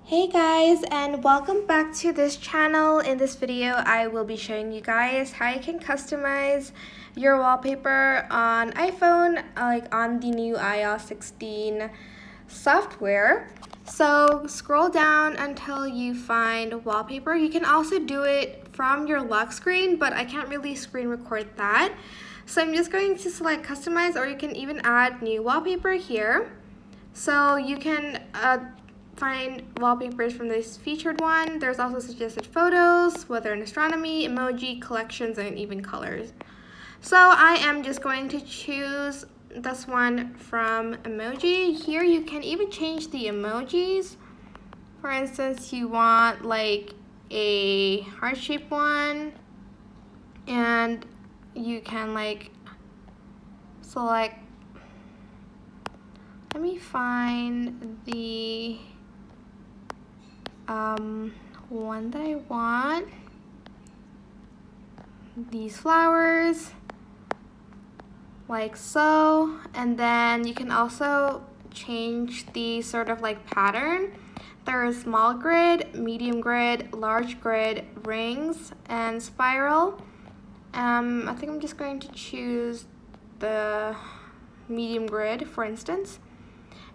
Hey guys, and welcome back to this channel. In this video I will be showing you guys how you can customize your wallpaper on iPhone, like on the new iOS 16 software. So scroll down until you find wallpaper. You can also do it from your lock screen, but I can't really screen record that, so I'm just going to select customize, or you can even add new wallpaper here. So you can find wallpapers from this featured one. There's also suggested photos, weather and astronomy, emoji, collections, and even colors. So I am just going to choose this one from emoji. Here you can even change the emojis. For instance, you want like a heart-shaped one, and you can like select, let me find the one that I want. These flowers, like so, and then you can also change the sort of like pattern. There is small grid, medium grid, large grid, rings, and spiral. I think I'm just going to choose the medium grid, for instance.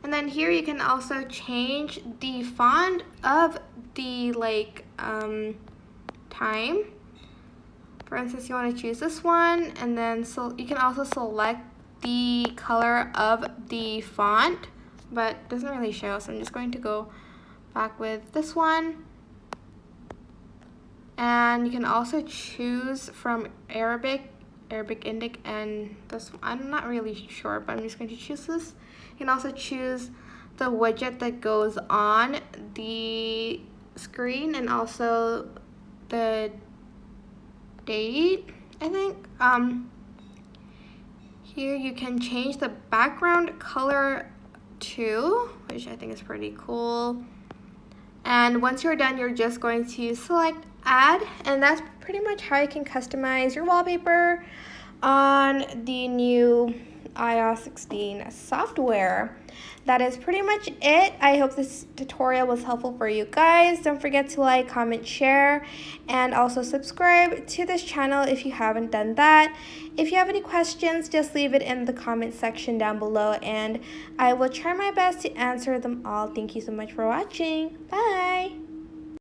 And then here you can also change the font of the time. For instance, you want to choose this one, and then so you can also select the color of the font, but it doesn't really show, so I'm just going to go back with this one. And you can also choose from Arabic, Indic, and this one. I'm not really sure, but I'm just going to choose this. You can also choose the widget that goes on the screen, and also the date, I think. Here you can change the background color too, which I think is pretty cool. And once you're done, you're just going to select add, and that's pretty much how you can customize your wallpaper on the new iOS 16 software. That is pretty much it. I hope this tutorial was helpful for you guys. Don't forget to like, comment, share, and also subscribe to this channel if you haven't done that. If you have any questions, just leave it in the comment section down below, and I will try my best to answer them all. Thank you so much for watching. Bye!